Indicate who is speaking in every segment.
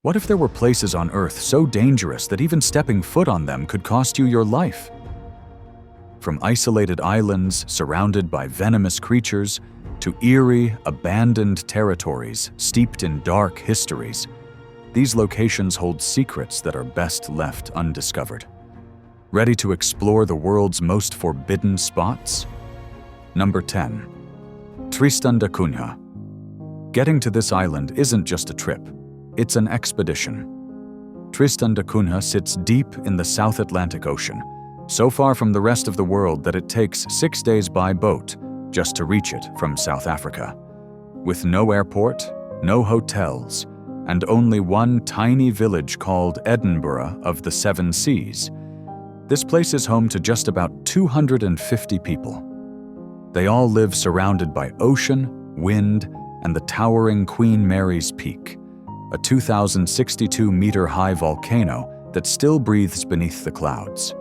Speaker 1: What if there were places on Earth so dangerous that even stepping foot on them could cost you your life? From isolated islands surrounded by venomous creatures to eerie, abandoned territories steeped in dark histories, these locations hold secrets that are best left undiscovered. Ready to explore the world's most forbidden spots? Number 10. Tristan da Cunha. Getting to this island isn't just a trip, it's an expedition. Tristan da Cunha sits deep in the South Atlantic Ocean, so far from the rest of the world that it takes 6 days by boat just to reach it from South Africa. With no airport, no hotels, and only one tiny village called Edinburgh of the Seven Seas, this place is home to just about 250 people. They all live surrounded by ocean, wind, and the towering Queen Mary's Peak, a 2,062-meter-high volcano that still breathes beneath the clouds.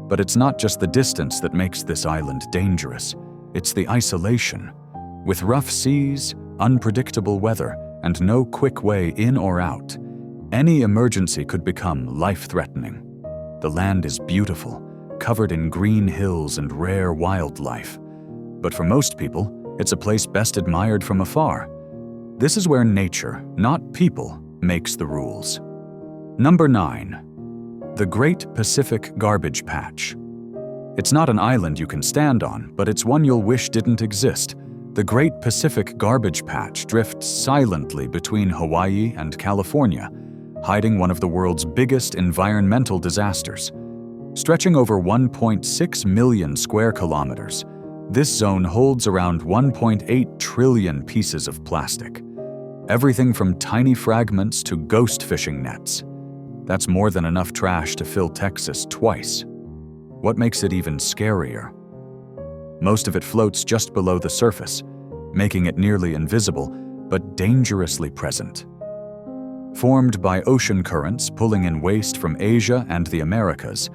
Speaker 1: But it's not just the distance that makes this island dangerous, it's the isolation. With rough seas, unpredictable weather, and no quick way in or out, any emergency could become life-threatening. The land is beautiful, covered in green hills and rare wildlife. But for most people, it's a place best admired from afar. This is where nature, not people, makes the rules. Number 9. The Great Pacific Garbage Patch. It's not an island you can stand on, but it's one you'll wish didn't exist. The Great Pacific Garbage Patch drifts silently between Hawaii and California, hiding one of the world's biggest environmental disasters. Stretching over 1.6 million square kilometers, this zone holds around 1.8 trillion pieces of plastic. Everything from tiny fragments to ghost fishing nets. That's more than enough trash to fill Texas twice. What makes it even scarier? Most of it floats just below the surface, making it nearly invisible, but dangerously present. Formed by ocean currents pulling in waste from Asia and the Americas,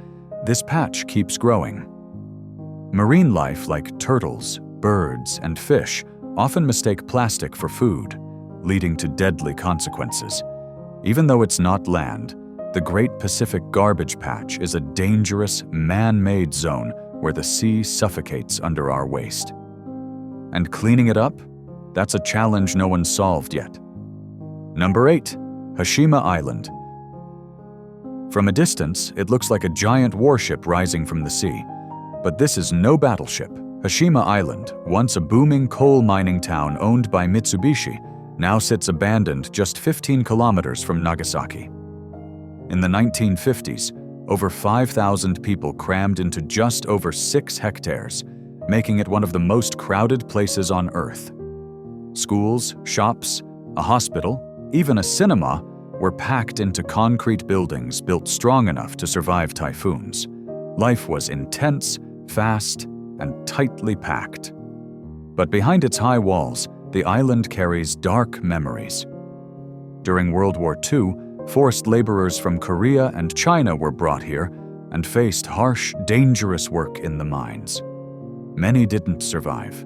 Speaker 1: this patch keeps growing. Marine life like turtles, birds, and fish often mistake plastic for food, leading to deadly consequences. Even though it's not land, the Great Pacific Garbage Patch is a dangerous, man-made zone where the sea suffocates under our waste. And cleaning it up? That's a challenge no one's solved yet. Number 8. Hashima Island. From a distance, it looks like a giant warship rising from the sea. But this is no battleship. Hashima Island, once a booming coal mining town owned by Mitsubishi, now sits abandoned just 15 kilometers from Nagasaki. In the 1950s, over 5,000 people crammed into just over 6 hectares, making it one of the most crowded places on Earth. Schools, shops, a hospital, even a cinema were packed into concrete buildings built strong enough to survive typhoons. Life was intense, fast, and tightly packed. But behind its high walls, the island carries dark memories. During World War II, forced laborers from Korea and China were brought here and faced harsh, dangerous work in the mines. Many didn't survive.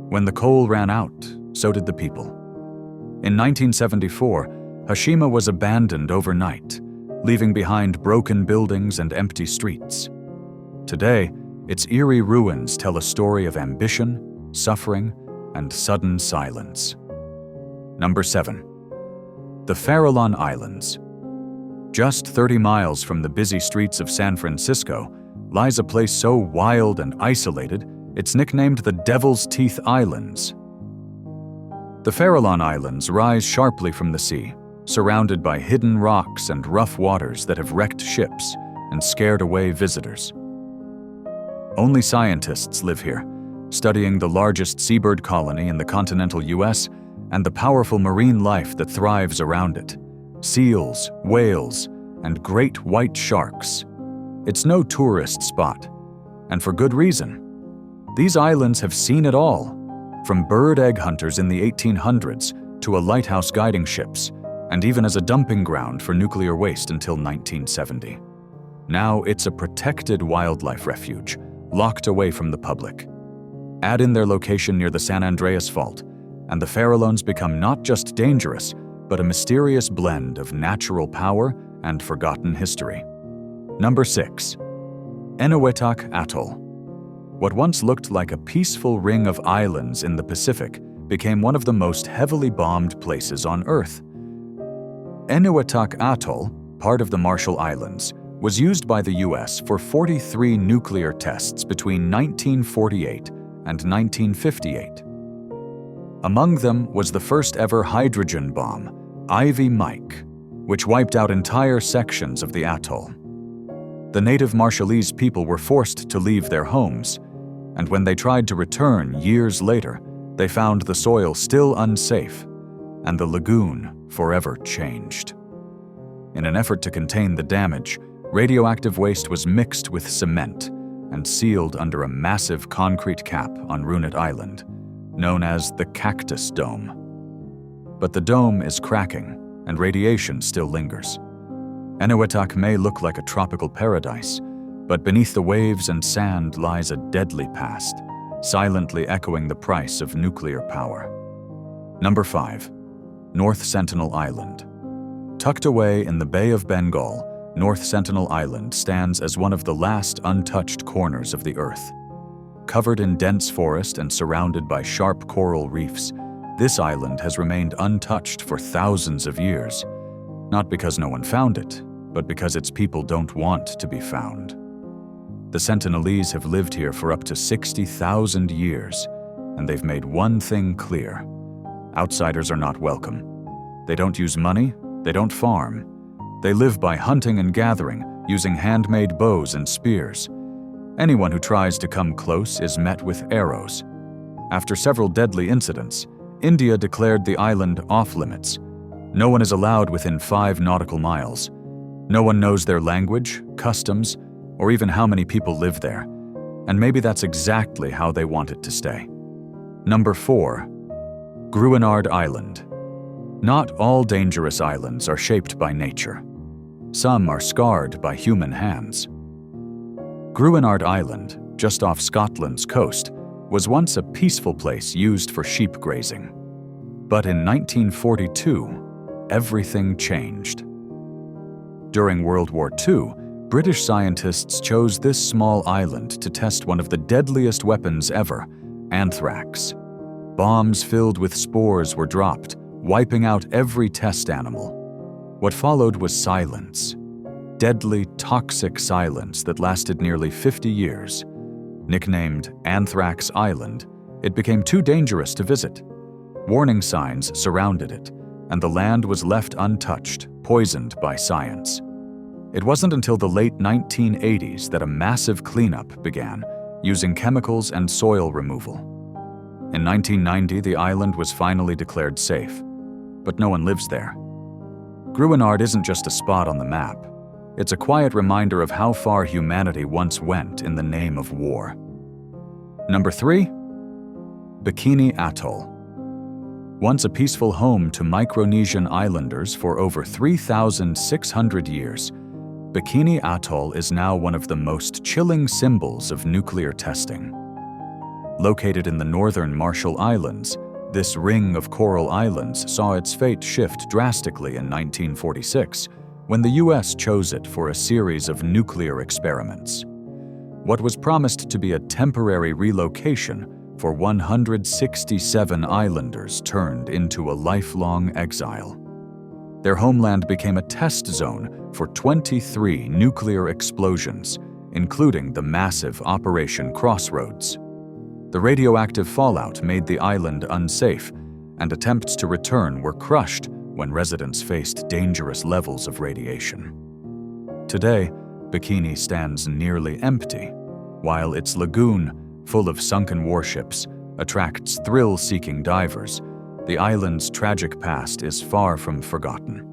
Speaker 1: When the coal ran out, so did the people. In 1974, Hashima was abandoned overnight, leaving behind broken buildings and empty streets. Today, its eerie ruins tell a story of ambition, suffering, and sudden silence. Number 7. The Farallon Islands. Just 30 miles from the busy streets of San Francisco lies a place so wild and isolated, it's nicknamed the Devil's Teeth Islands. The Farallon Islands rise sharply from the sea, surrounded by hidden rocks and rough waters that have wrecked ships and scared away visitors. Only scientists live here, studying the largest seabird colony in the continental US and the powerful marine life that thrives around it. Seals, whales, and great white sharks. It's no tourist spot, and for good reason. These islands have seen it all, from bird egg hunters in the 1800s to a lighthouse guiding ships, and even as a dumping ground for nuclear waste until 1970. Now it's a protected wildlife refuge, locked away from the public. Add in their location near the San Andreas Fault, and the Farallones become not just dangerous, but a mysterious blend of natural power and forgotten history. Number 6. Enewetak Atoll. What once looked like a peaceful ring of islands in the Pacific became one of the most heavily bombed places on Earth. Enewetak Atoll, part of the Marshall Islands, was used by the US for 43 nuclear tests between 1948 and 1958. Among them was the first ever hydrogen bomb, Ivy Mike, which wiped out entire sections of the atoll. The native Marshallese people were forced to leave their homes, and when they tried to return years later, they found the soil still unsafe and the lagoon forever changed. In an effort to contain the damage, radioactive waste was mixed with cement and sealed under a massive concrete cap on Gruinard Island, known as the Cactus Dome. But the dome is cracking, and radiation still lingers. Enewetak may look like a tropical paradise, but beneath the waves and sand lies a deadly past, silently echoing the price of nuclear power. Number 5. North Sentinel Island. Tucked away in the Bay of Bengal, North Sentinel Island stands as one of the last untouched corners of the Earth. Covered in dense forest and surrounded by sharp coral reefs, this island has remained untouched for thousands of years, not because no one found it, but because its people don't want to be found. The Sentinelese have lived here for up to 60,000 years, and they've made one thing clear: outsiders are not welcome. They don't use money, they don't farm. They live by hunting and gathering, using handmade bows and spears. Anyone who tries to come close is met with arrows. After several deadly incidents, India declared the island off-limits. No one is allowed within 5 nautical miles. No one knows their language, customs, or even how many people live there. And maybe that's exactly how they want it to stay. Number 4. Gruinard Island. Not all dangerous islands are shaped by nature. Some are scarred by human hands. Gruinard Island, just off Scotland's coast, was once a peaceful place used for sheep grazing. But in 1942, everything changed. During World War II, British scientists chose this small island to test one of the deadliest weapons ever, anthrax. Bombs filled with spores were dropped, wiping out every test animal. What followed was silence. Deadly, toxic silence that lasted nearly 50 years. Nicknamed Anthrax Island, it became too dangerous to visit. Warning signs surrounded it, and the land was left untouched, poisoned by science. It wasn't until the late 1980s that a massive cleanup began, using chemicals and soil removal. In 1990, the island was finally declared safe, but no one lives there. Gruinard isn't just a spot on the map. It's a quiet reminder of how far humanity once went in the name of war. Number 3. Bikini Atoll. Once a peaceful home to Micronesian islanders for over 3,600 years, Bikini Atoll is now one of the most chilling symbols of nuclear testing. Located in the northern Marshall Islands, this ring of coral islands saw its fate shift drastically in 1946, when the US chose it for a series of nuclear experiments. What was promised to be a temporary relocation for 167 islanders turned into a lifelong exile. Their homeland became a test zone for 23 nuclear explosions, including the massive Operation Crossroads. The radioactive fallout made the island unsafe, and attempts to return were crushed when residents faced dangerous levels of radiation. Today, Bikini stands nearly empty, while its lagoon, full of sunken warships, attracts thrill-seeking divers. The island's tragic past is far from forgotten.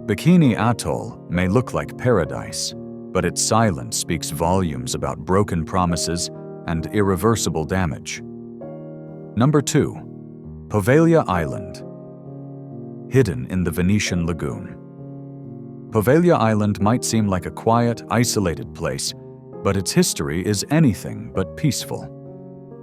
Speaker 1: Bikini Atoll may look like paradise, but its silence speaks volumes about broken promises and irreversible damage. Number 2. Poveglia Island. Hidden in the Venetian lagoon. Poveglia Island might seem like a quiet, isolated place, but its history is anything but peaceful.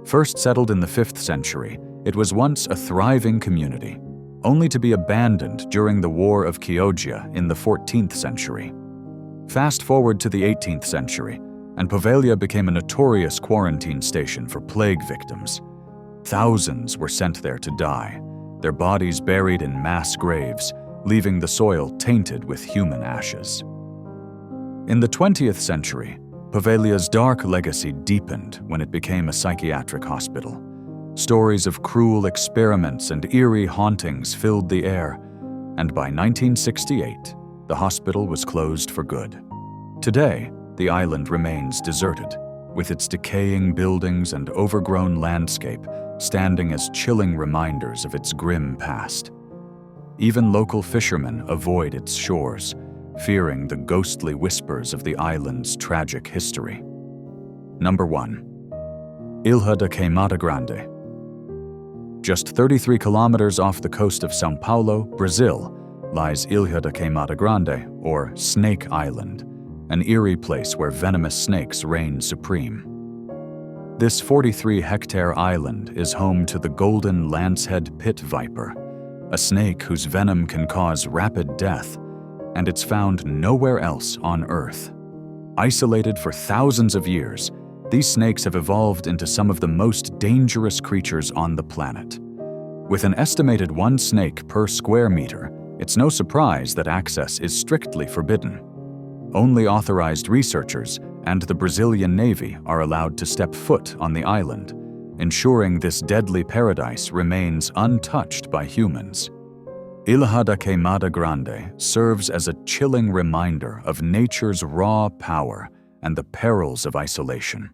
Speaker 1: First settled in the 5th century, it was once a thriving community. only to be abandoned during the War of Chioggia in the 14th century. Fast forward to the 18th century, and Poveglia became a notorious quarantine station for plague victims. Thousands were sent there to die, their bodies buried in mass graves, leaving the soil tainted with human ashes. In the 20th century, Poveglia's dark legacy deepened when it became a psychiatric hospital. Stories of cruel experiments and eerie hauntings filled the air, and by 1968, the hospital was closed for good. Today, the island remains deserted, with its decaying buildings and overgrown landscape standing as chilling reminders of its grim past. Even local fishermen avoid its shores, fearing the ghostly whispers of the island's tragic history. Number 1. Ilha de Queimada Grande. Just 33 kilometers off the coast of São Paulo, Brazil, lies Ilha de Queimada Grande, or Snake Island, an eerie place where venomous snakes reign supreme. This 43-hectare island is home to the golden lancehead pit viper, a snake whose venom can cause rapid death, and it's found nowhere else on Earth. Isolated for thousands of years, these snakes have evolved into some of the most dangerous creatures on the planet. With an estimated 1 snake per square meter, it's no surprise that access is strictly forbidden. Only authorized researchers and the Brazilian Navy are allowed to step foot on the island, ensuring this deadly paradise remains untouched by humans. Ilha de Queimada Grande serves as a chilling reminder of nature's raw power and the perils of isolation.